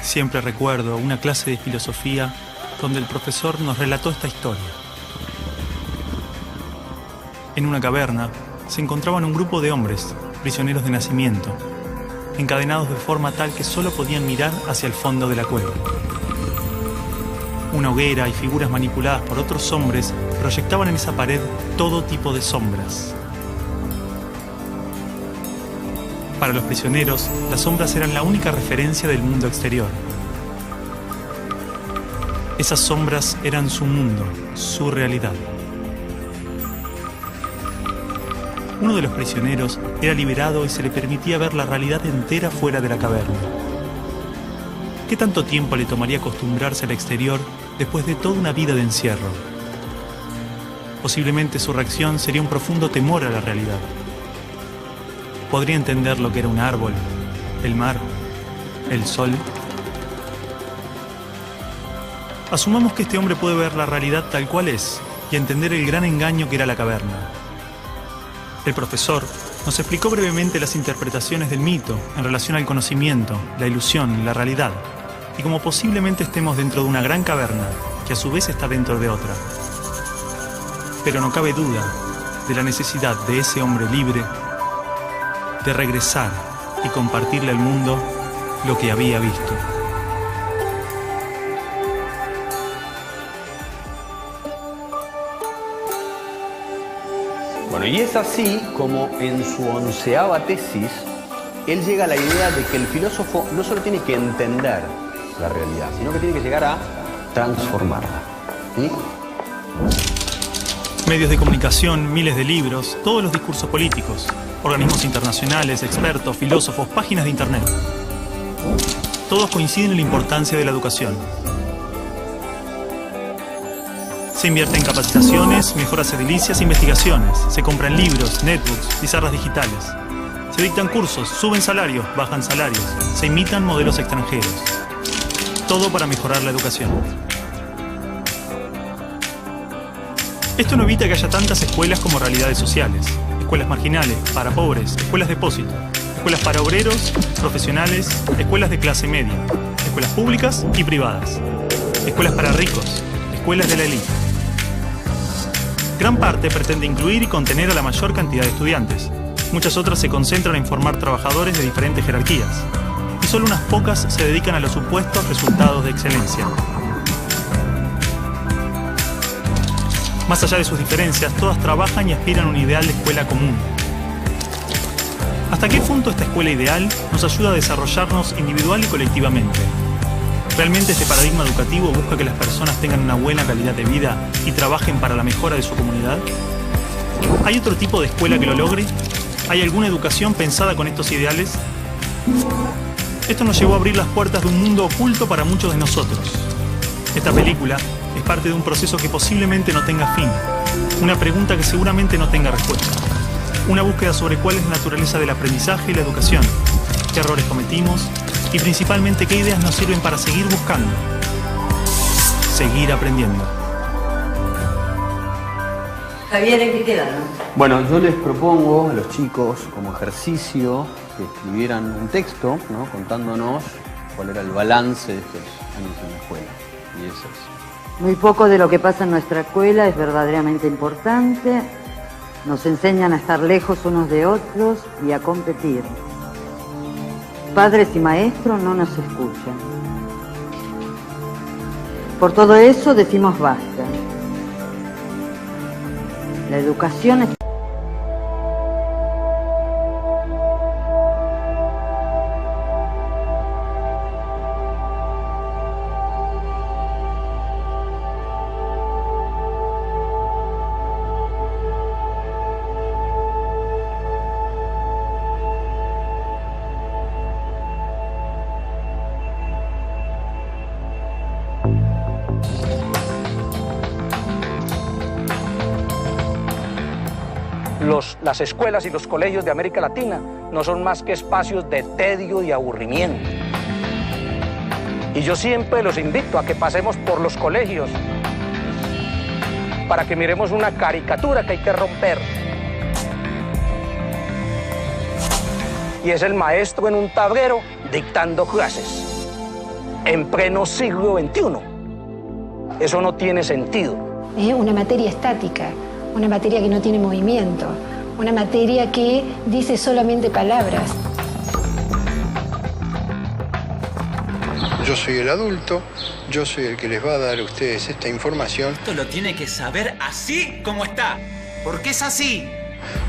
Siempre recuerdo una clase de filosofía donde el profesor nos relató esta historia. En una caverna se encontraban un grupo de hombres, prisioneros de nacimiento, encadenados de forma tal que solo podían mirar hacia el fondo de la cueva. Una hoguera y figuras manipuladas por otros hombres proyectaban en esa pared todo tipo de sombras. Para los prisioneros, las sombras eran la única referencia del mundo exterior. Esas sombras eran su mundo, su realidad. Uno de los prisioneros era liberado y se le permitía ver la realidad entera fuera de la caverna. ¿Qué tanto tiempo le tomaría acostumbrarse al exterior después de toda una vida de encierro? Posiblemente su reacción sería un profundo temor a la realidad. Podría entender lo que era un árbol, el mar, el sol. Asumamos que este hombre puede ver la realidad tal cual es y entender el gran engaño que era la caverna. El profesor nos explicó brevemente las interpretaciones del mito en relación al conocimiento, la ilusión, la realidad, y cómo posiblemente estemos dentro de una gran caverna que a su vez está dentro de otra. Pero no cabe duda de la necesidad de ese hombre libre de regresar y compartirle al mundo lo que había visto. Bueno, y es así como en su 11ª tesis, él llega a la idea de que el filósofo no solo tiene que entender la realidad, sino que tiene que llegar a transformarla. ¿Sí? Medios de comunicación, miles de libros, todos los discursos políticos, organismos internacionales, expertos, filósofos, páginas de internet. Todos coinciden en la importancia de la educación. Se invierte en capacitaciones, mejoras edilicias e investigaciones. Se compran libros, netbooks, pizarras digitales. Se dictan cursos, suben salarios, bajan salarios. Se imitan modelos extranjeros. Todo para mejorar la educación. Esto no evita que haya tantas escuelas como realidades sociales. Escuelas marginales, para pobres, escuelas depósito, escuelas para obreros, profesionales, escuelas de clase media, escuelas públicas y privadas, escuelas para ricos, escuelas de la élite. Gran parte pretende incluir y contener a la mayor cantidad de estudiantes. Muchas otras se concentran en formar trabajadores de diferentes jerarquías. Y solo unas pocas se dedican a los supuestos resultados de excelencia. Más allá de sus diferencias, todas trabajan y aspiran a un ideal de escuela común. ¿Hasta qué punto esta escuela ideal nos ayuda a desarrollarnos individual y colectivamente? ¿Realmente este paradigma educativo busca que las personas tengan una buena calidad de vida y trabajen para la mejora de su comunidad? ¿Hay otro tipo de escuela que lo logre? ¿Hay alguna educación pensada con estos ideales? Esto nos llevó a abrir las puertas de un mundo oculto para muchos de nosotros. Esta película es parte de un proceso que posiblemente no tenga fin, una pregunta que seguramente no tenga respuesta, una búsqueda sobre cuál es la naturaleza del aprendizaje y la educación, qué errores cometimos y principalmente qué ideas nos sirven para seguir buscando, seguir aprendiendo. Javier, ¿en qué quedaron? Bueno, yo les propongo a los chicos como ejercicio que escribieran un texto, ¿no?, contándonos cuál era el balance de estos años en la escuela. Y eso es. Muy poco de lo que pasa en nuestra escuela es verdaderamente importante. Nos enseñan a estar lejos unos de otros y a competir. Padres y maestros no nos escuchan. Por todo eso decimos basta. La educación es... Las escuelas y los colegios de América Latina no son más que espacios de tedio y aburrimiento. Y yo siempre los invito a que pasemos por los colegios para que miremos una caricatura que hay que romper. Y es el maestro en un tablero dictando clases en pleno siglo XXI. Eso no tiene sentido. Una materia estática, una materia que no tiene movimiento, una materia que dice solamente palabras. Yo soy el adulto, yo soy el que les va a dar a ustedes esta información. Esto lo tiene que saber así como está, porque es así.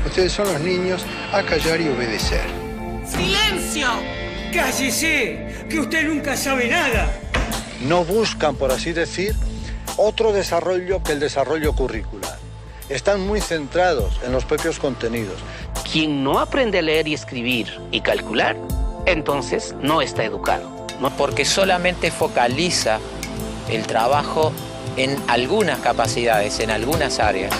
Ustedes son los niños a callar y obedecer. ¡Silencio! ¡Cállese! ¡Que usted nunca sabe nada! No buscan, por así decir, otro desarrollo que el desarrollo curricular. Están muy centrados en los propios contenidos. Quien no aprende a leer y escribir y calcular, entonces no está educado. No, porque solamente focaliza el trabajo en algunas capacidades, en algunas áreas.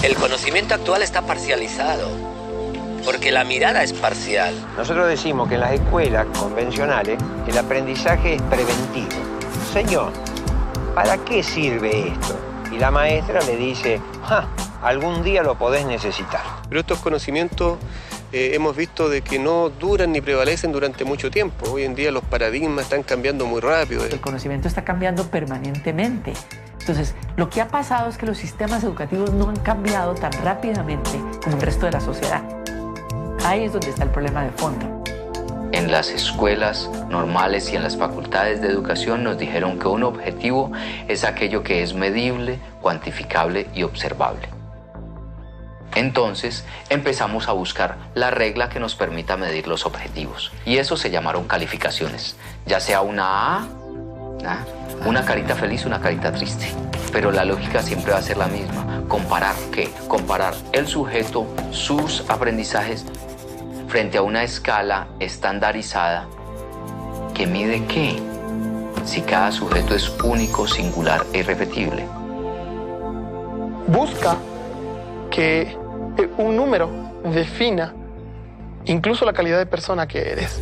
El conocimiento actual está parcializado, porque la mirada es parcial. Nosotros decimos que en las escuelas convencionales el aprendizaje es preventivo. Señor, ¿para qué sirve esto? Y la maestra le dice, algún día lo podés necesitar. Pero estos conocimientos hemos visto de que no duran ni prevalecen durante mucho tiempo. Hoy en día los paradigmas están cambiando muy rápido. El conocimiento está cambiando permanentemente. Entonces, lo que ha pasado es que los sistemas educativos no han cambiado tan rápidamente como el resto de la sociedad. Ahí es donde está el problema de fondo. En las escuelas normales y en las facultades de educación nos dijeron que un objetivo es aquello que es medible, cuantificable y observable. Entonces empezamos a buscar la regla que nos permita medir los objetivos. Y eso se llamaron calificaciones, ya sea una A, una carita feliz, una carita triste. Pero la lógica siempre va a ser la misma. ¿Comparar qué? Comparar el sujeto, sus aprendizajes, frente a una escala estandarizada que mide ¿qué? Si cada sujeto es único, singular e irrepetible. Busca que un número defina incluso la calidad de persona que eres.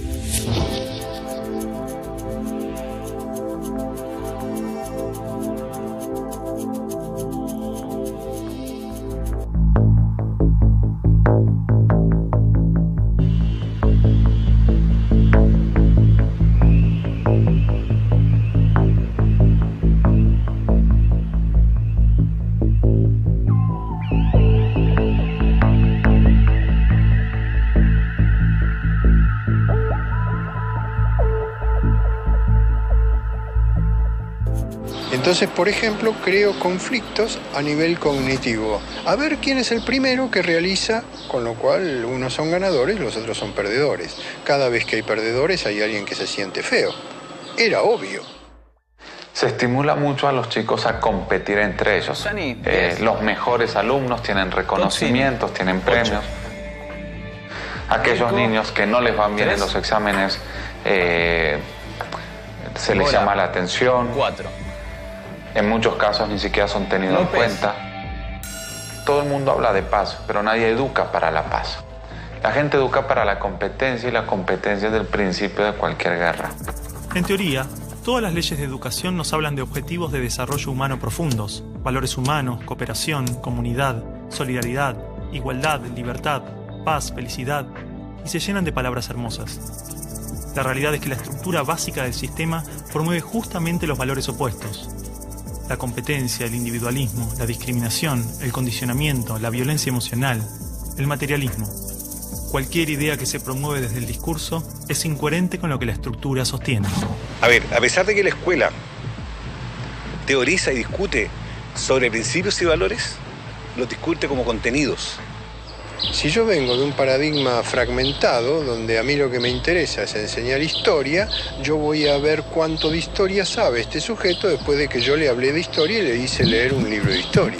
Entonces, por ejemplo, creo conflictos a nivel cognitivo. A ver quién es el primero que realiza, con lo cual unos son ganadores, los otros son perdedores. Cada vez que hay perdedores hay alguien que se siente feo. Era obvio. Se estimula mucho a los chicos a competir entre ellos. Los mejores alumnos tienen reconocimientos, tienen premios. Aquellos niños que no les van bien en los exámenes, se les llama la atención. 4. En muchos casos ni siquiera son tenidos en cuenta. Todo el mundo habla de paz, pero nadie educa para la paz. La gente educa para la competencia y la competencia es el principio de cualquier guerra. En teoría, todas las leyes de educación nos hablan de objetivos de desarrollo humano profundos, valores humanos, cooperación, comunidad, solidaridad, igualdad, libertad, paz, felicidad, y se llenan de palabras hermosas. La realidad es que la estructura básica del sistema promueve justamente los valores opuestos. La competencia, el individualismo, la discriminación, el condicionamiento, la violencia emocional, el materialismo. Cualquier idea que se promueve desde el discurso es incoherente con lo que la estructura sostiene. A ver, a pesar de que la escuela teoriza y discute sobre principios y valores, los discute como contenidos. Si yo vengo de un paradigma fragmentado, donde a mí lo que me interesa es enseñar historia, yo voy a ver cuánto de historia sabe este sujeto después de que yo le hablé de historia y le hice leer un libro de historia.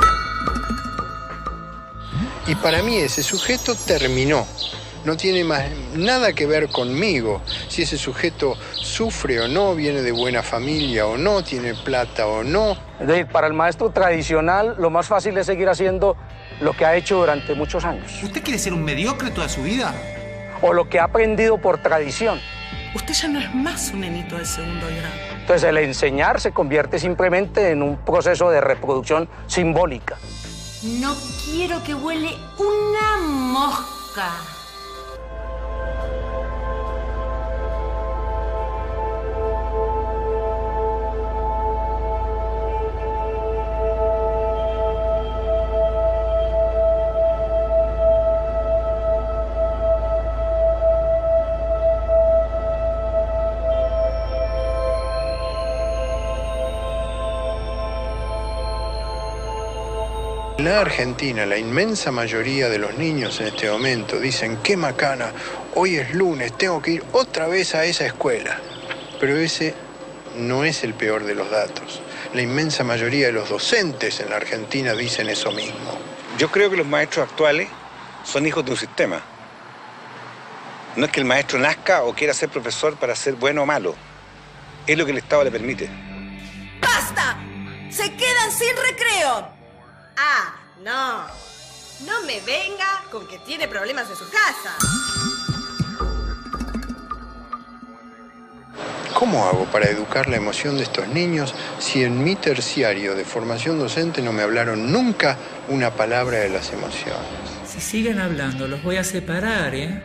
Y para mí ese sujeto terminó. no tiene más nada que ver conmigo. Si ese sujeto sufre o no, viene de buena familia o no, tiene plata o no. Es decir, para el maestro tradicional, lo más fácil es seguir haciendo lo que ha hecho durante muchos años. ¿Usted quiere ser un mediocre toda su vida? O lo que ha aprendido por tradición. Usted ya no es más un nenito de segundo grado. Entonces, el enseñar se convierte simplemente en un proceso de reproducción simbólica. No quiero que huele una mosca. En la Argentina, la inmensa mayoría de los niños en este momento dicen, qué macana, hoy es lunes, tengo que ir otra vez a esa escuela. Pero ese no es el peor de los datos. La inmensa mayoría de los docentes en la Argentina dicen eso mismo. Yo creo que los maestros actuales son hijos de un sistema. No es que el maestro nazca o quiera ser profesor para ser bueno o malo. Es lo que el Estado le permite. ¡Basta! ¡Se quedan sin recreo! Ah, no. No me venga con que tiene problemas en su casa. ¿Cómo hago para educar la emoción de estos niños si en mi terciario de formación docente no me hablaron nunca una palabra de las emociones? Si siguen hablando, los voy a separar, ¿eh?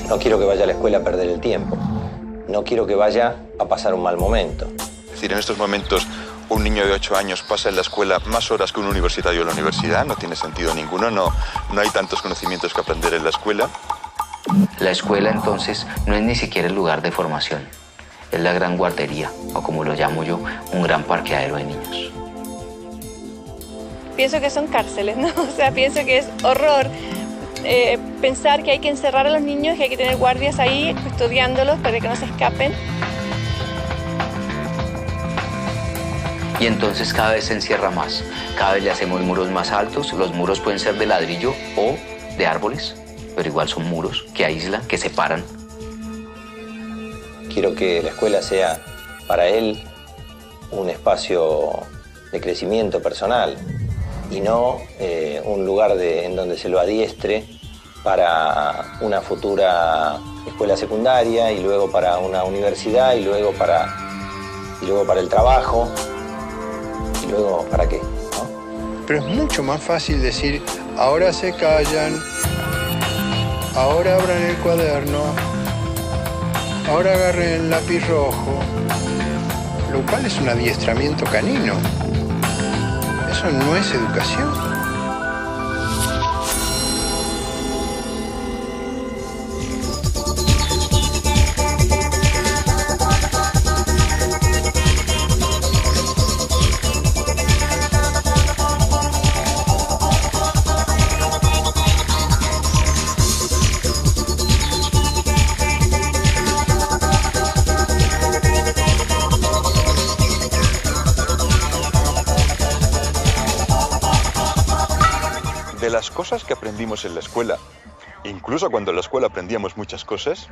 No quiero que vaya a la escuela a perder el tiempo. No quiero que vaya a pasar un mal momento. Es decir, en estos momentos un niño de 8 años pasa en la escuela más horas que un universitario en la universidad. No tiene sentido ninguno, no hay tantos conocimientos que aprender en la escuela. La escuela, entonces, no es ni siquiera el lugar de formación. Es la gran guardería, o como lo llamo yo, un gran parqueadero de niños. Pienso que son cárceles, ¿no? O sea, pienso que es horror pensar que hay que encerrar a los niños, que hay que tener guardias ahí custodiándolos para que no se escapen. Y entonces cada vez se encierra más. Cada vez le hacemos muros más altos. Los muros pueden ser de ladrillo o de árboles, pero igual son muros que aíslan, que separan. Quiero que la escuela sea para él un espacio de crecimiento personal y no un lugar en donde se lo adiestre para una futura escuela secundaria y luego para una universidad y luego para el trabajo. ¿Y luego para qué? ¿No? Pero es mucho más fácil decir, ahora se callan, ahora abran el cuaderno, ahora agarren el lápiz rojo, lo cual es un adiestramiento canino. Eso no es educación. De las cosas que aprendimos en la escuela, incluso cuando en la escuela aprendíamos muchas cosas,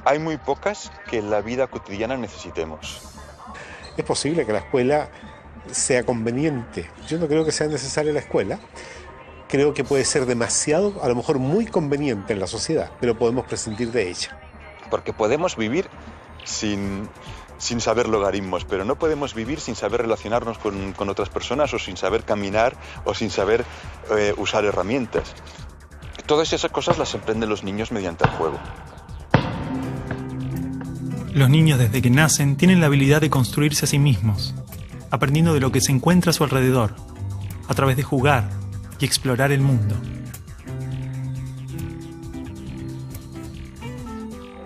hay muy pocas que en la vida cotidiana necesitemos. Es posible que la escuela sea conveniente. Yo no creo que sea necesaria la escuela. Creo que puede ser demasiado, a lo mejor muy conveniente en la sociedad, pero podemos prescindir de ella. Porque podemos vivir sin saber logaritmos, pero no podemos vivir sin saber relacionarnos con otras personas o sin saber caminar o sin saber usar herramientas. Todas esas cosas las aprenden los niños mediante el juego. Los niños desde que nacen tienen la habilidad de construirse a sí mismos, aprendiendo de lo que se encuentra a su alrededor, a través de jugar y explorar el mundo.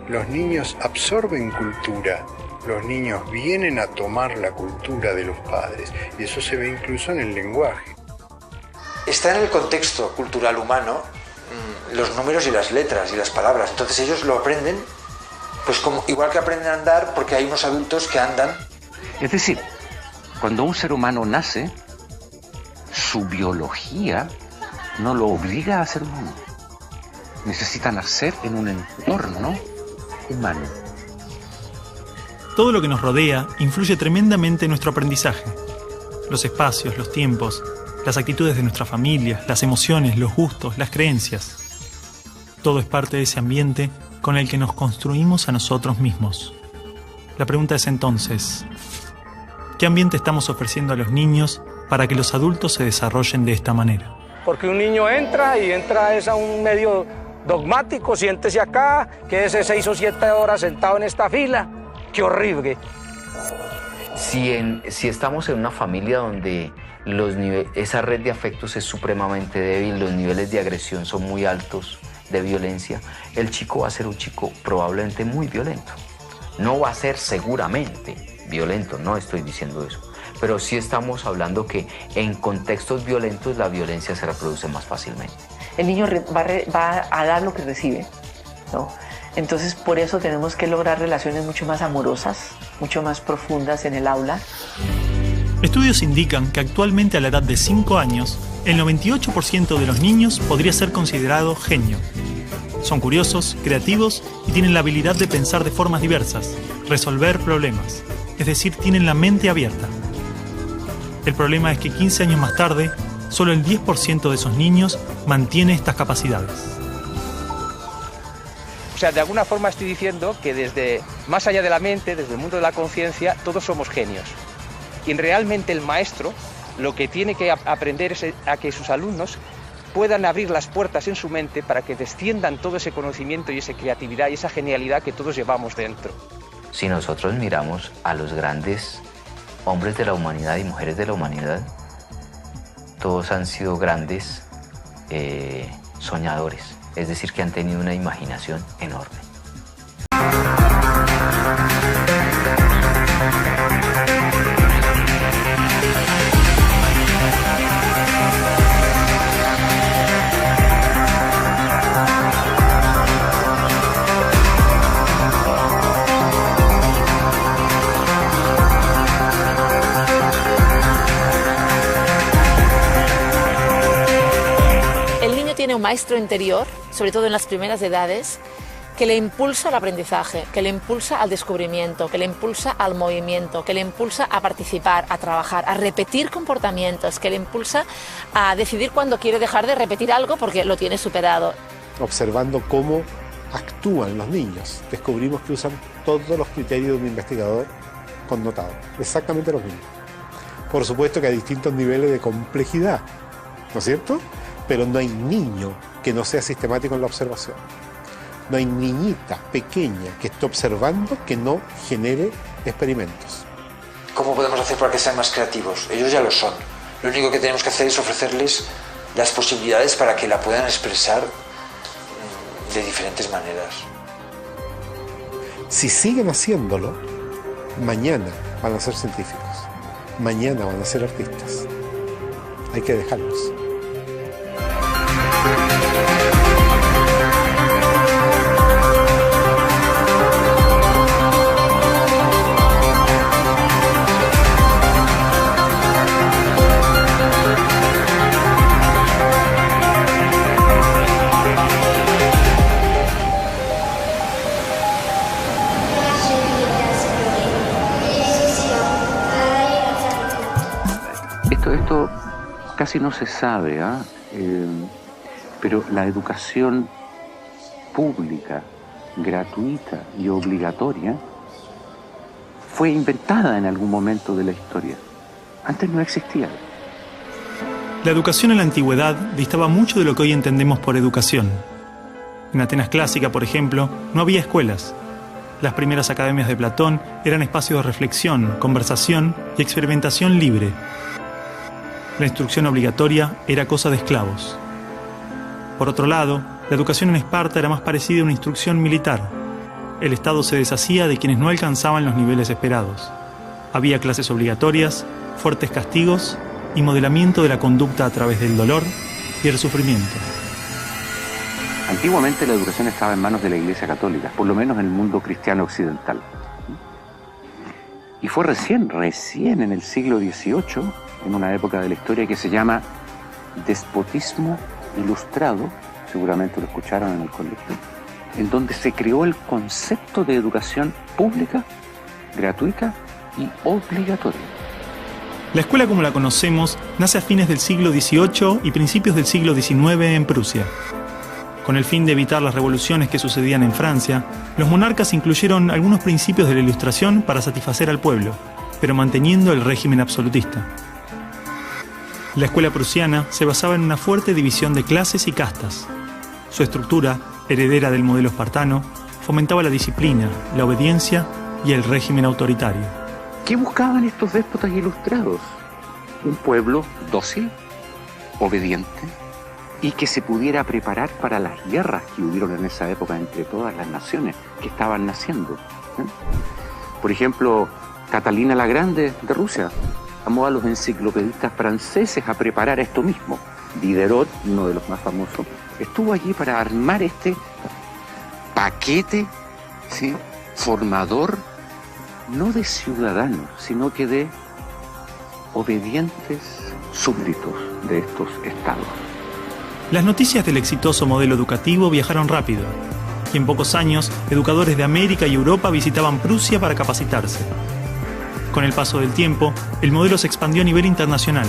Los niños absorben cultura. Los niños vienen a tomar la cultura de los padres y eso se ve incluso en el lenguaje. Está en el contexto cultural humano los números y las letras y las palabras, entonces ellos lo aprenden pues como, igual que aprenden a andar porque hay unos adultos que andan. Es decir, cuando un ser humano nace, su biología no lo obliga a ser humano. Necesita nacer en un entorno humano. Todo lo que nos rodea influye tremendamente en nuestro aprendizaje. Los espacios, los tiempos, las actitudes de nuestra familia, las emociones, los gustos, las creencias. Todo es parte de ese ambiente con el que nos construimos a nosotros mismos. La pregunta es entonces, ¿qué ambiente estamos ofreciendo a los niños para que los adultos se desarrollen de esta manera? Porque un niño entra es a un medio dogmático, siéntese acá, quédese 6 o 7 horas sentado en esta fila. ¡Qué horrible! Si estamos en una familia donde esa red de afectos es supremamente débil, los niveles de agresión son muy altos, de violencia, el chico va a ser un chico probablemente muy violento. No va a ser seguramente violento, no estoy diciendo eso, pero sí estamos hablando que en contextos violentos la violencia se reproduce más fácilmente. El niño va a dar lo que recibe, ¿no? Entonces, por eso tenemos que lograr relaciones mucho más amorosas, mucho más profundas en el aula. Estudios indican que actualmente a la edad de 5 años, el 98% de los niños podría ser considerado genio. Son curiosos, creativos y tienen la habilidad de pensar de formas diversas, resolver problemas, es decir, tienen la mente abierta. El problema es que 15 años más tarde, solo el 10% de esos niños mantiene estas capacidades. O sea, de alguna forma estoy diciendo que desde más allá de la mente, desde el mundo de la conciencia, todos somos genios. Y realmente el maestro lo que tiene que aprender es a que sus alumnos puedan abrir las puertas en su mente para que desciendan todo ese conocimiento y esa creatividad y esa genialidad que todos llevamos dentro. Si nosotros miramos a los grandes hombres de la humanidad y mujeres de la humanidad, todos han sido grandes soñadores, es decir, que han tenido una imaginación enorme. Tiene un maestro interior, sobre todo en las primeras edades, que le impulsa al aprendizaje, que le impulsa al descubrimiento, que le impulsa al movimiento, que le impulsa a participar, a trabajar, a repetir comportamientos, que le impulsa a decidir cuándo quiere dejar de repetir algo porque lo tiene superado. Observando cómo actúan los niños, descubrimos que usan todos los criterios de un investigador connotado, exactamente los mismos. Por supuesto que a distintos niveles de complejidad, ¿no es cierto? Pero no hay niño que no sea sistemático en la observación. No hay niñita pequeña que esté observando que no genere experimentos. ¿Cómo podemos hacer para que sean más creativos? Ellos ya lo son. Lo único que tenemos que hacer es ofrecerles las posibilidades para que la puedan expresar de diferentes maneras. Si siguen haciéndolo, mañana van a ser científicos. Mañana van a ser artistas. Hay que dejarlos. Esto casi no se sabe, pero la educación pública, gratuita y obligatoria fue inventada en algún momento de la historia. Antes no existía. La educación en la antigüedad distaba mucho de lo que hoy entendemos por educación. En Atenas clásica, por ejemplo, no había escuelas. Las primeras academias de Platón eran espacios de reflexión, conversación y experimentación libre. La instrucción obligatoria era cosa de esclavos. Por otro lado, la educación en Esparta era más parecida a una instrucción militar. El Estado se deshacía de quienes no alcanzaban los niveles esperados. Había clases obligatorias, fuertes castigos y modelamiento de la conducta a través del dolor y el sufrimiento. Antiguamente la educación estaba en manos de la Iglesia Católica, por lo menos en el mundo cristiano occidental. Y fue recién en el siglo XVIII en una época de la historia que se llama despotismo ilustrado, seguramente lo escucharon en el colegio, en donde se creó el concepto de educación pública, gratuita y obligatoria. La escuela como la conocemos nace a fines del siglo XVIII y principios del siglo XIX en Prusia. Con el fin de evitar las revoluciones que sucedían en Francia, los monarcas incluyeron algunos principios de la Ilustración para satisfacer al pueblo, pero manteniendo el régimen absolutista. La escuela prusiana se basaba en una fuerte división de clases y castas. Su estructura, heredera del modelo espartano, fomentaba la disciplina, la obediencia y el régimen autoritario. ¿Qué buscaban estos déspotas ilustrados? Un pueblo dócil, obediente y que se pudiera preparar para las guerras que hubieron en esa época entre todas las naciones que estaban naciendo. Por ejemplo, Catalina la Grande de Rusia llamó a los enciclopedistas franceses a preparar esto mismo. Diderot, uno de los más famosos, estuvo allí para armar este paquete, ¿sí?, formador, no de ciudadanos, sino que de obedientes súbditos de estos estados. Las noticias del exitoso modelo educativo viajaron rápido, y en pocos años, educadores de América y Europa visitaban Prusia para capacitarse. Con el paso del tiempo, el modelo se expandió a nivel internacional.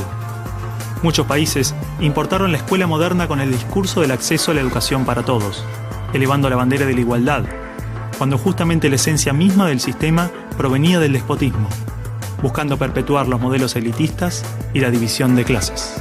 Muchos países importaron la escuela moderna con el discurso del acceso a la educación para todos, elevando la bandera de la igualdad, cuando justamente la esencia misma del sistema provenía del despotismo, buscando perpetuar los modelos elitistas y la división de clases.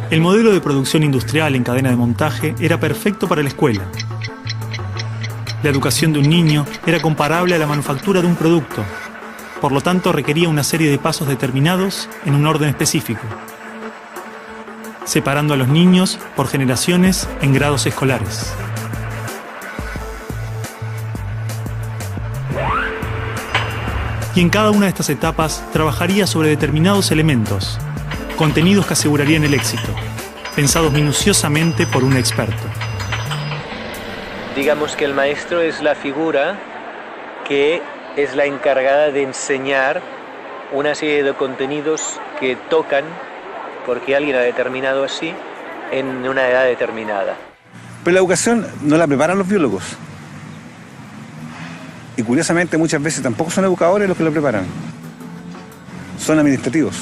El modelo de producción industrial en cadena de montaje era perfecto para la escuela. La educación de un niño era comparable a la manufactura de un producto, por lo tanto requería una serie de pasos determinados en un orden específico, separando a los niños por generaciones en grados escolares. Y en cada una de estas etapas trabajaría sobre determinados elementos, contenidos que asegurarían el éxito, pensados minuciosamente por un experto. Digamos que el maestro es la figura que es la encargada de enseñar una serie de contenidos que tocan, porque alguien ha determinado así, en una edad determinada. Pero la educación no la preparan los biólogos. Y curiosamente muchas veces tampoco son educadores los que la preparan. Son administrativos.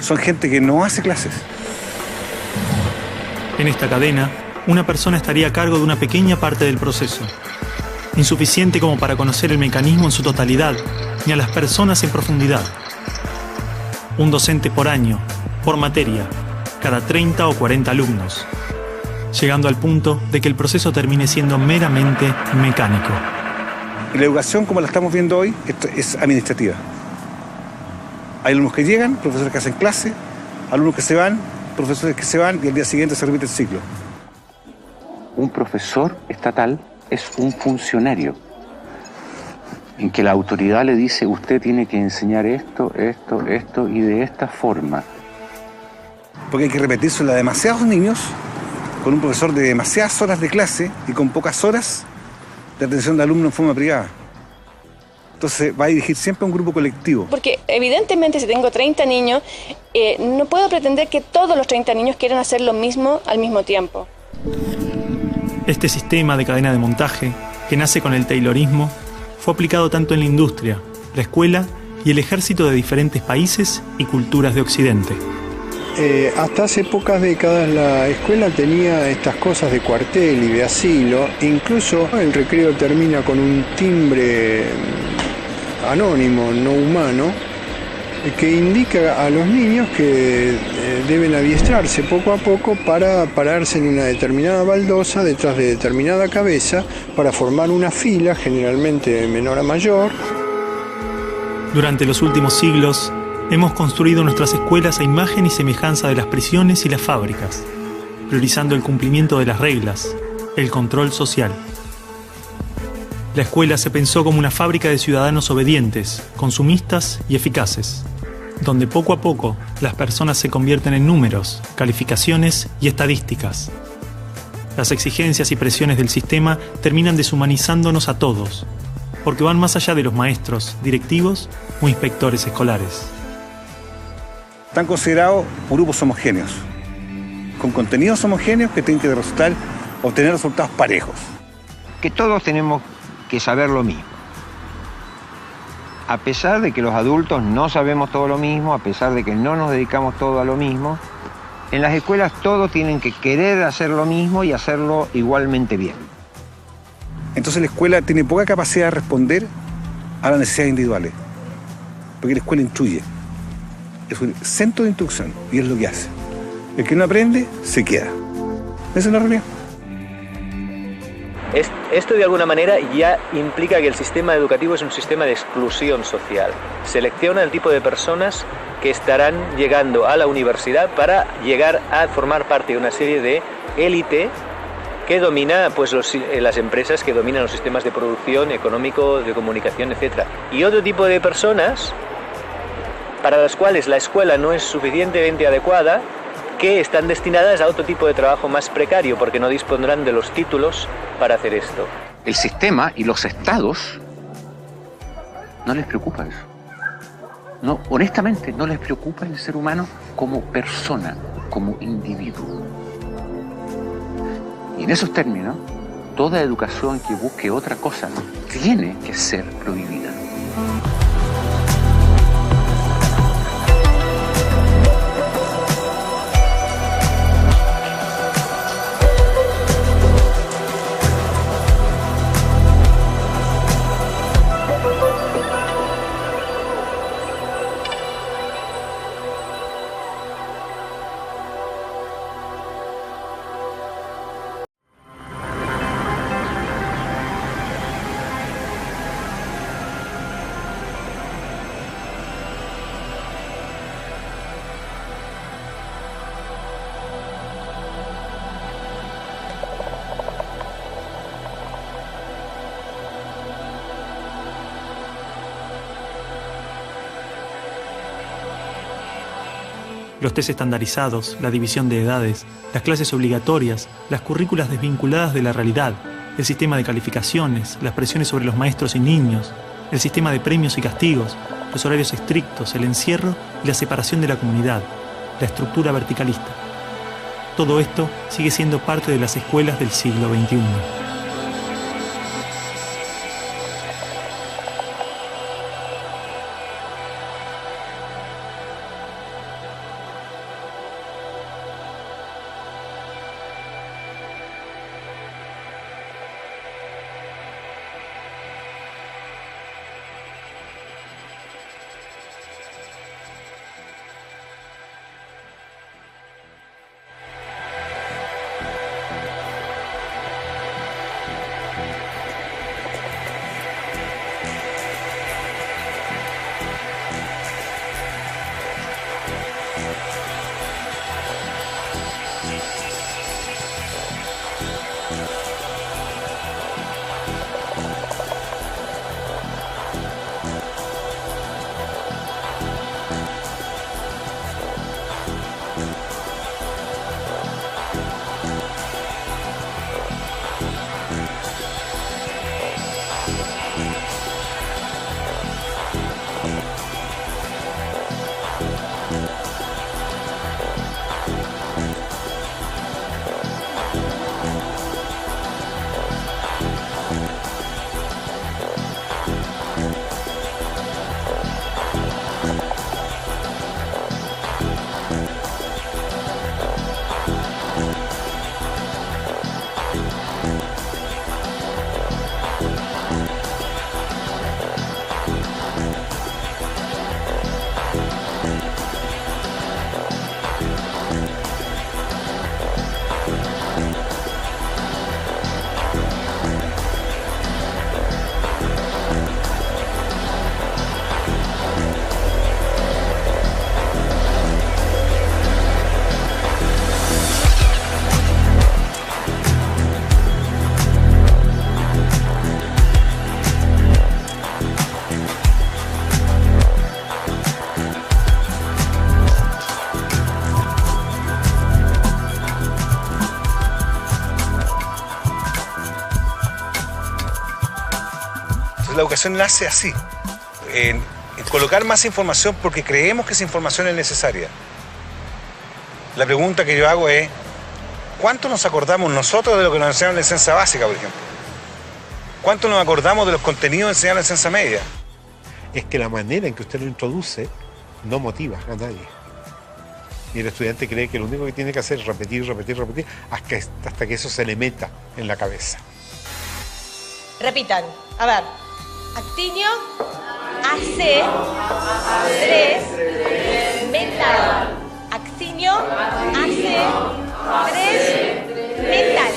Son gente que no hace clases. En esta cadena, una persona estaría a cargo de una pequeña parte del proceso, insuficiente como para conocer el mecanismo en su totalidad, ni a las personas en profundidad. Un docente por año, por materia, cada 30 o 40 alumnos, llegando al punto de que el proceso termine siendo meramente mecánico. Y la educación, como la estamos viendo hoy, es administrativa. Hay alumnos que llegan, profesores que hacen clase, alumnos que se van, profesores que se van y al día siguiente se repite el ciclo. Un profesor estatal es un funcionario en que la autoridad le dice: usted tiene que enseñar esto, esto, esto y de esta forma. Porque hay que repetírselo a demasiados niños con un profesor de demasiadas horas de clase y con pocas horas de atención de alumnos en forma privada. Entonces va a dirigir siempre a un grupo colectivo. Porque evidentemente si tengo 30 niños, no puedo pretender que todos los 30 niños quieran hacer lo mismo al mismo tiempo. Este sistema de cadena de montaje, que nace con el taylorismo, fue aplicado tanto en la industria, la escuela y el ejército de diferentes países y culturas de Occidente. Hasta hace pocas décadas la escuela tenía estas cosas de cuartel y de asilo. Incluso el recreo termina con un timbre anónimo, no humano, que indica a los niños que deben adiestrarse poco a poco para pararse en una determinada baldosa detrás de determinada cabeza para formar una fila, generalmente de menor a mayor. Durante los últimos siglos, hemos construido nuestras escuelas a imagen y semejanza de las prisiones y las fábricas. priorizando el cumplimiento de las reglas, el control social. La escuela se pensó como una fábrica de ciudadanos obedientes, consumistas y eficaces, donde poco a poco las personas se convierten en números, calificaciones y estadísticas. Las exigencias y presiones del sistema terminan deshumanizándonos a todos, porque van más allá de los maestros, directivos o inspectores escolares. Están considerados grupos homogéneos, con contenidos homogéneos que tienen que obtener resultados parejos. Que todos tenemos que saber lo mismo. A pesar de que los adultos no sabemos todo lo mismo, a pesar de que no nos dedicamos todo a lo mismo, en las escuelas todos tienen que querer hacer lo mismo y hacerlo igualmente bien. Entonces la escuela tiene poca capacidad de responder a las necesidades individuales, porque la escuela instruye. Es un centro de instrucción y es lo que hace. El que no aprende, se queda. Esa es la realidad. Esto de alguna manera ya implica que el sistema educativo es un sistema de exclusión social. Selecciona el tipo de personas que estarán llegando a la universidad para llegar a formar parte de una serie de élite que domina pues, las empresas que dominan los sistemas de producción, económico, de comunicación, etc. Y otro tipo de personas para las cuales la escuela no es suficientemente adecuada, que están destinadas a otro tipo de trabajo más precario porque no dispondrán de los títulos para hacer esto. El sistema y los estados no les preocupa eso. No, honestamente, no les preocupa el ser humano como persona, como individuo. Y en esos términos, toda educación que busque otra cosa tiene que ser prohibida. Los test estandarizados, la división de edades, las clases obligatorias, las currículas desvinculadas de la realidad, el sistema de calificaciones, las presiones sobre los maestros y niños, el sistema de premios y castigos, los horarios estrictos, el encierro y la separación de la comunidad, la estructura verticalista. Todo esto sigue siendo parte de las escuelas del siglo XXI. la educación nace así, en colocar más información porque creemos que esa información es necesaria. La pregunta que yo hago es, ¿cuánto nos acordamos nosotros de lo que nos enseñaron en la enseñanza básica, por ejemplo? ¿Cuánto nos acordamos de los contenidos enseñados en la enseñanza media? Es que la manera en que usted lo introduce no motiva a nadie. Y el estudiante cree que lo único que tiene que hacer es repetir, repetir, repetir, hasta que eso se le meta en la cabeza. Repitan. A ver. Actinio, AC, 3, metal. Actinio, AC, 3, metal.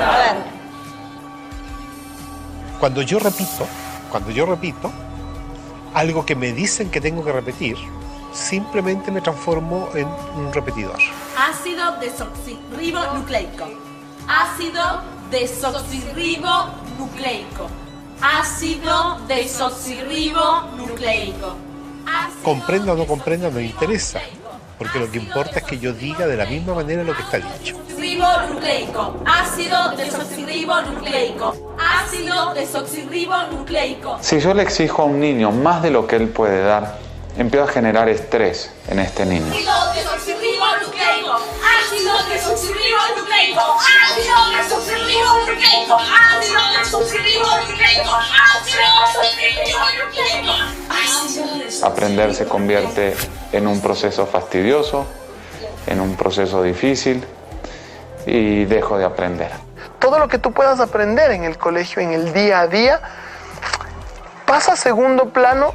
A ver. Cuando yo repito, algo que me dicen que tengo que repetir, simplemente me transformo en un repetidor. Ácido desoxirribonucleico. Ácido desoxirribonucleico. Ácido desoxirribonucleico. Comprenda o no comprenda, no me interesa, porque lo que importa es que yo diga de la misma manera lo que está dicho. Desoxirribonucleico. Ácido desoxirribonucleico. Ácido desoxirribonucleico. Si yo le exijo a un niño más de lo que él puede dar, empiezo a generar estrés en este niño. Ácido desoxirribonucleico. Ácido desoxirribonucleico. Ácido desoxirribonucleico. Ácido desoxirribonucleico. Ácido desoxirribonucleico. Aprender se convierte en un proceso fastidioso, en un proceso difícil y dejo de aprender. Todo lo que tú puedas aprender en el colegio, en el día a día, pasa a segundo plano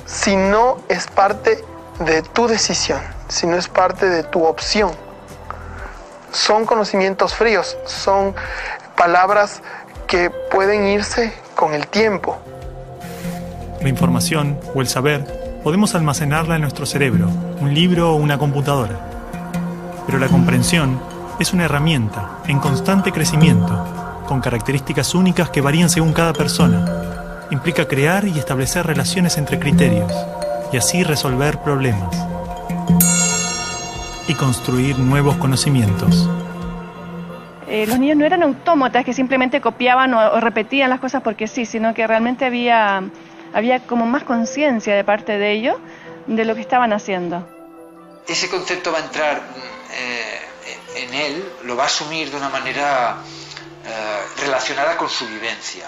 si no es parte de tu decisión, si no es parte de tu opción. Son conocimientos fríos, son palabras que pueden irse con el tiempo. La información o el saber podemos almacenarla en nuestro cerebro, un libro o una computadora. Pero la comprensión es una herramienta en constante crecimiento, con características únicas que varían según cada persona. Implica crear y establecer relaciones entre criterios, y así resolver problemas. Y construir nuevos conocimientos. Los niños no eran autómatas que simplemente copiaban o repetían las cosas porque sí, sino que realmente había como más conciencia de parte de ellos de lo que estaban haciendo. Ese concepto va a entrar en él, lo va a asumir de una manera relacionada con su vivencia.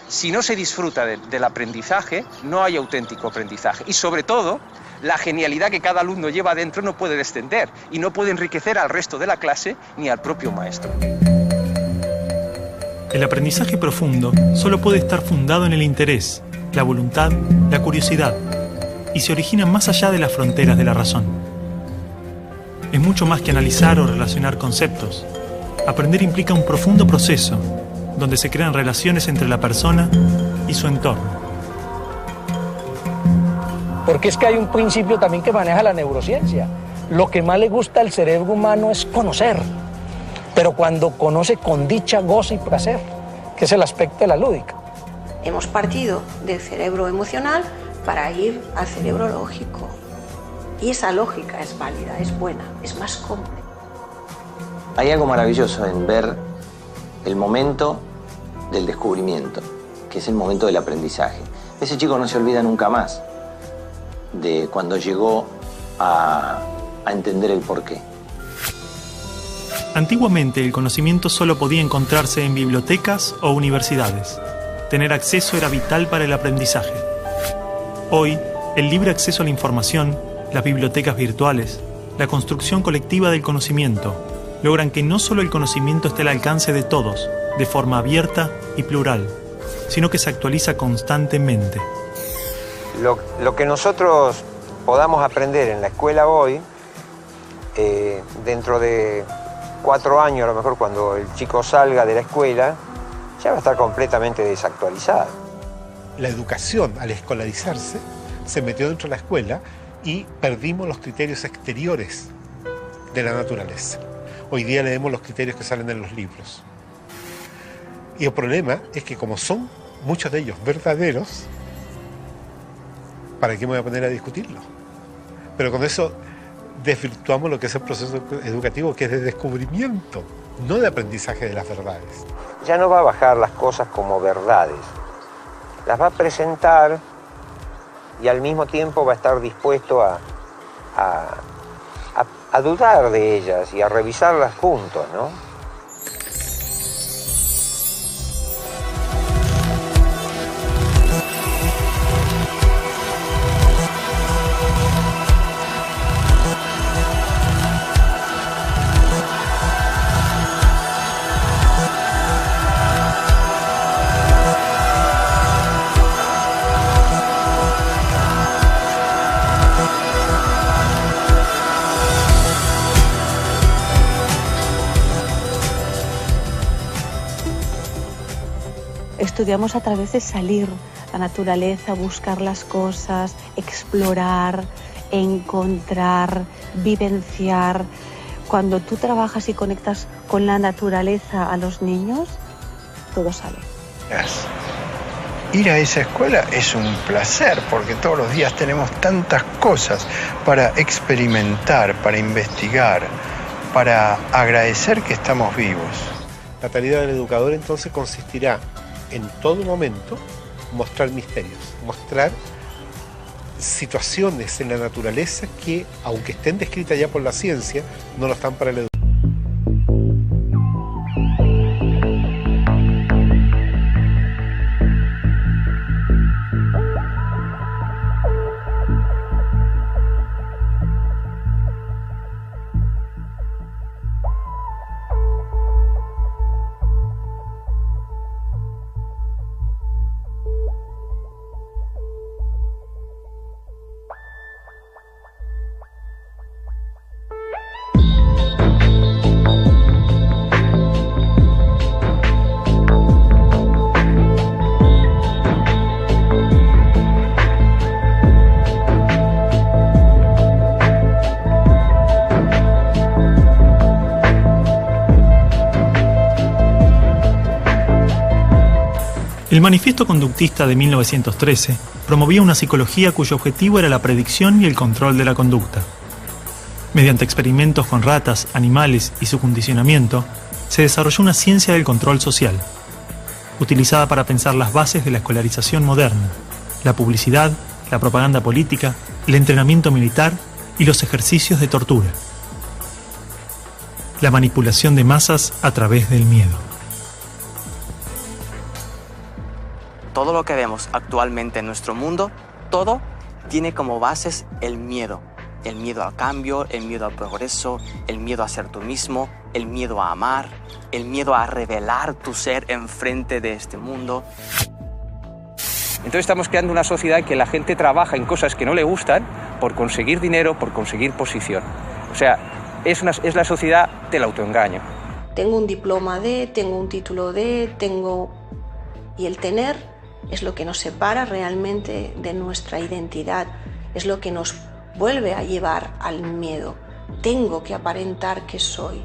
Si no se disfruta del aprendizaje, no hay auténtico aprendizaje. Y sobre todo, la genialidad que cada alumno lleva dentro no puede descender y no puede enriquecer al resto de la clase ni al propio maestro. El aprendizaje profundo solo puede estar fundado en el interés, la voluntad, la curiosidad, y se origina más allá de las fronteras de la razón. Es mucho más que analizar o relacionar conceptos. Aprender implica un profundo proceso, donde se crean relaciones entre la persona y su entorno. Porque es que hay un principio también que maneja la neurociencia. Lo que más le gusta al cerebro humano es conocer, pero cuando conoce con dicha, goza y placer, que es el aspecto de la lúdica. Hemos partido del cerebro emocional para ir al cerebro lógico. Y esa lógica es válida, es buena, es más cómoda. Hay algo maravilloso en ver el momento del descubrimiento, que es el momento del aprendizaje. Ese chico no se olvida nunca más de cuando llegó a entender el porqué. Antiguamente el conocimiento solo podía encontrarse en bibliotecas o universidades. Tener acceso era vital para el aprendizaje. Hoy, el libre acceso a la información, las bibliotecas virtuales, la construcción colectiva del conocimiento, logran que no solo el conocimiento esté al alcance de todos, de forma abierta y plural, sino que se actualiza constantemente. Lo que nosotros podamos aprender en la escuela hoy, dentro de 4 años, a lo mejor cuando el chico salga de la escuela, ya va a estar completamente desactualizado. La educación, al escolarizarse, se metió dentro de la escuela y perdimos los criterios exteriores de la naturaleza. Hoy día leemos los criterios que salen en los libros. Y el problema es que como son muchos de ellos verdaderos, ¿para qué me voy a poner a discutirlo? Pero con eso desvirtuamos lo que es el proceso educativo, que es de descubrimiento, no de aprendizaje de las verdades. Ya no va a bajar las cosas como verdades, las va a presentar y al mismo tiempo va a estar dispuesto a dudar de ellas y a revisarlas juntos, ¿no? Estudiamos a través de salir a la naturaleza, buscar las cosas, explorar, encontrar, vivenciar. Cuando tú trabajas y conectas con la naturaleza a los niños, todo sale. Ir a esa escuela es un placer porque todos los días tenemos tantas cosas para experimentar, para investigar, para agradecer que estamos vivos. La tarea del educador entonces consistirá en todo momento mostrar misterios, mostrar situaciones en la naturaleza que, aunque estén descritas ya por la ciencia, no lo están para el educador. El Manifiesto Conductista de 1913 promovía una psicología cuyo objetivo era la predicción y el control de la conducta. Mediante experimentos con ratas, animales y su condicionamiento, se desarrolló una ciencia del control social, utilizada para pensar las bases de la escolarización moderna, la publicidad, la propaganda política, el entrenamiento militar y los ejercicios de tortura. La manipulación de masas a través del miedo. Todo lo que vemos actualmente en nuestro mundo, todo tiene como bases el miedo. El miedo al cambio, el miedo al progreso, el miedo a ser tú mismo, el miedo a amar, el miedo a revelar tu ser enfrente de este mundo. Entonces estamos creando una sociedad en que la gente trabaja en cosas que no le gustan por conseguir dinero, por conseguir posición. O sea, es la sociedad del autoengaño. Tengo un diploma de, tengo un título de, tengo... Y el tener es lo que nos separa realmente de nuestra identidad, es lo que nos vuelve a llevar al miedo. Tengo que aparentar que soy.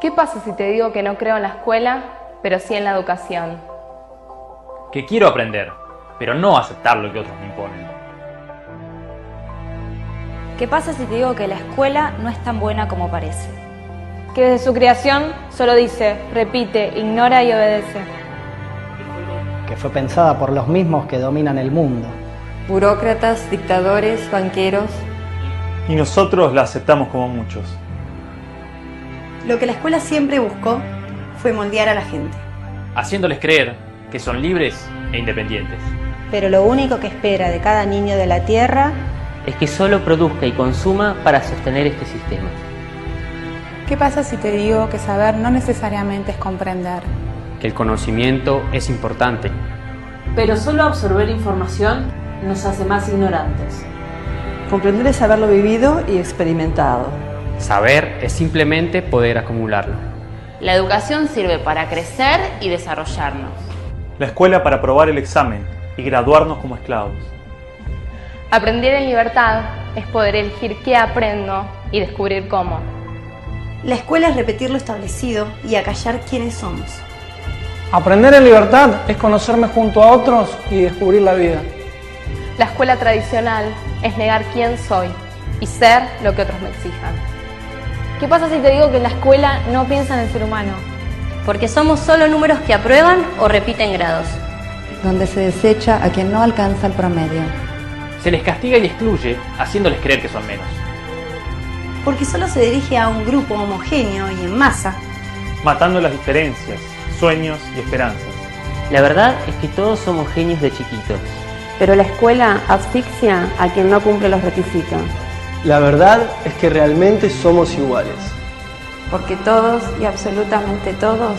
¿Qué pasa si te digo que no creo en la escuela, pero sí en la educación? Que quiero aprender, pero no aceptar lo que otros me imponen. ¿Qué pasa si te digo que la escuela no es tan buena como parece? Que desde su creación solo dice, repite, ignora y obedece. Que fue pensada por los mismos que dominan el mundo. Burócratas, dictadores, banqueros. Y nosotros la aceptamos como muchos. Lo que la escuela siempre buscó fue moldear a la gente. Haciéndoles creer que son libres e independientes. Pero lo único que espera de cada niño de la Tierra es que solo produzca y consuma para sostener este sistema. ¿Qué pasa si te digo que saber no necesariamente es comprender? Que el conocimiento es importante. Pero solo absorber información nos hace más ignorantes. Comprender es haberlo vivido y experimentado. Saber es simplemente poder acumularlo. La educación sirve para crecer y desarrollarnos. La escuela para aprobar el examen y graduarnos como esclavos. Aprender en libertad es poder elegir qué aprendo y descubrir cómo. La escuela es repetir lo establecido y acallar quiénes somos. Aprender en libertad es conocerme junto a otros y descubrir la vida. La escuela tradicional es negar quién soy y ser lo que otros me exijan. ¿Qué pasa si te digo que la escuela no piensa en el ser humano? Porque somos solo números que aprueban o repiten grados. Donde se desecha a quien no alcanza el promedio. Se les castiga y excluye, haciéndoles creer que son menos. Porque solo se dirige a un grupo homogéneo y en masa. Matando las diferencias, sueños y esperanzas. La verdad es que todos somos genios de chiquitos. Pero la escuela asfixia a quien no cumple los requisitos. La verdad es que realmente somos iguales. Porque todos y absolutamente todos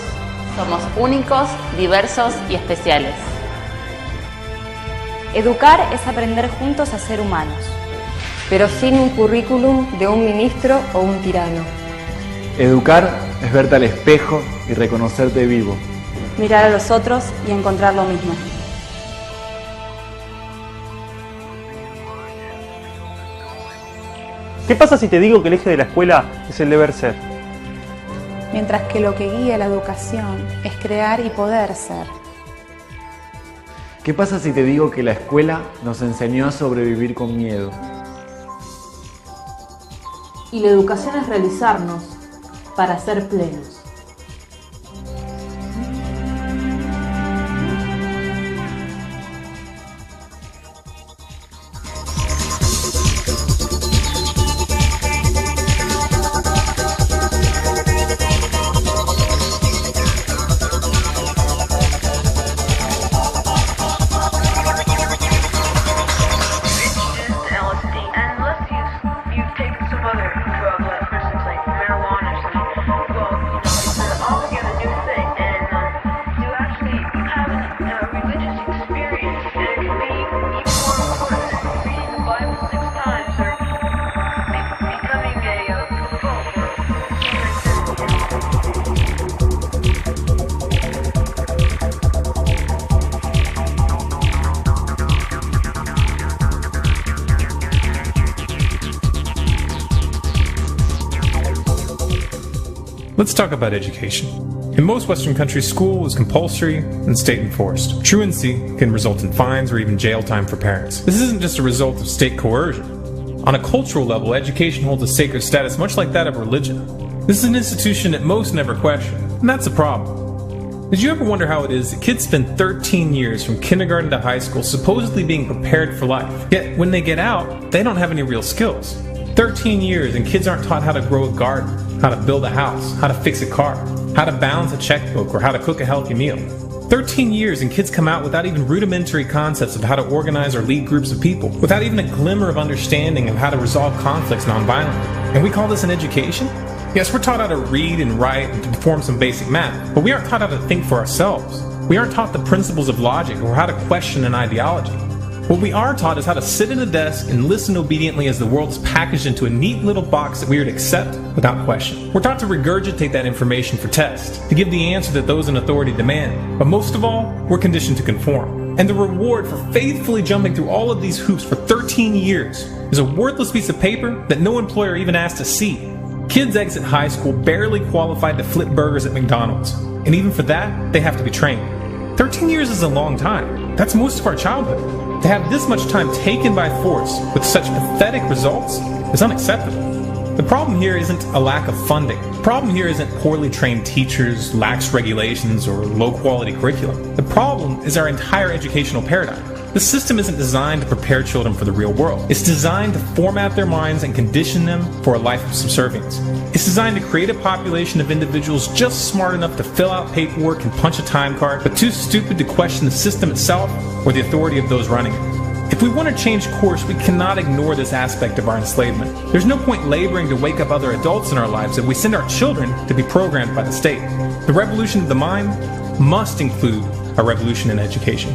somos únicos, diversos y especiales. Educar es aprender juntos a ser humanos. Pero sin un currículum de un ministro o un tirano. Educar es verte al espejo y reconocerte vivo. Mirar a los otros y encontrar lo mismo. ¿Qué pasa si te digo que el eje de la escuela es el deber ser? Mientras que lo que guía la educación es crear y poder ser. ¿Qué pasa si te digo que la escuela nos enseñó a sobrevivir con miedo? Y la educación es realizarnos para ser plenos. Let's talk about education. In most Western countries, school is compulsory and state-enforced. Truancy can result in fines or even jail time for parents. This isn't just a result of state coercion. On a cultural level, education holds a sacred status much like that of religion. This is an institution that most never question, and that's a problem. Did you ever wonder how it is that kids spend 13 years from kindergarten to high school supposedly being prepared for life, yet when they get out, they don't have any real skills? 13 years and kids aren't taught how to grow a garden, how to build a house, how to fix a car, how to balance a checkbook, or how to cook a healthy meal. 13 years and kids come out without even rudimentary concepts of how to organize or lead groups of people, without even a glimmer of understanding of how to resolve conflicts nonviolently. And we call this an education? Yes, we're taught how to read and write and to perform some basic math, but we aren't taught how to think for ourselves. We aren't taught the principles of logic or how to question an ideology. What we are taught is how to sit at a desk and listen obediently as the world is packaged into a neat little box that we are to accept without question. We're taught to regurgitate that information for test, to give the answer that those in authority demand. But most of all, we're conditioned to conform. And the reward for faithfully jumping through all of these hoops for 13 years is a worthless piece of paper that no employer even asks to see. Kids exit high school barely qualified to flip burgers at McDonald's. And even for that, they have to be trained. 13 years is a long time. That's most of our childhood. To have this much time taken by force with such pathetic results is unacceptable. The problem here isn't a lack of funding. The problem here isn't poorly trained teachers, lax regulations, or low quality curriculum. The problem is our entire educational paradigm. The system isn't designed to prepare children for the real world. It's designed to format their minds and condition them for a life of subservience. It's designed to create a population of individuals just smart enough to fill out paperwork and punch a time card, but too stupid to question the system itself or the authority of those running it. If we want to change course, we cannot ignore this aspect of our enslavement. There's no point laboring to wake up other adults in our lives if we send our children to be programmed by the state. The revolution of the mind must include a revolution in education.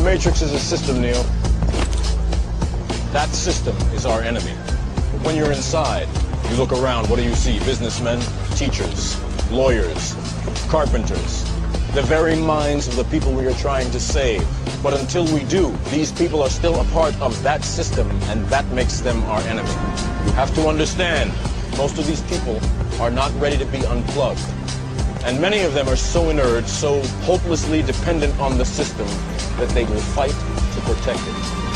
Matrix is a system, Neo. That system is our enemy. But when you're inside, you look around, what do you see? Businessmen, teachers, lawyers, carpenters, the very minds of the people we are trying to save. But until we do, these people are still a part of that system, and that makes them our enemy. You have to understand, most of these people are not ready to be unplugged. And many of them are so inert, so hopelessly dependent on the system, that they will fight to protect it.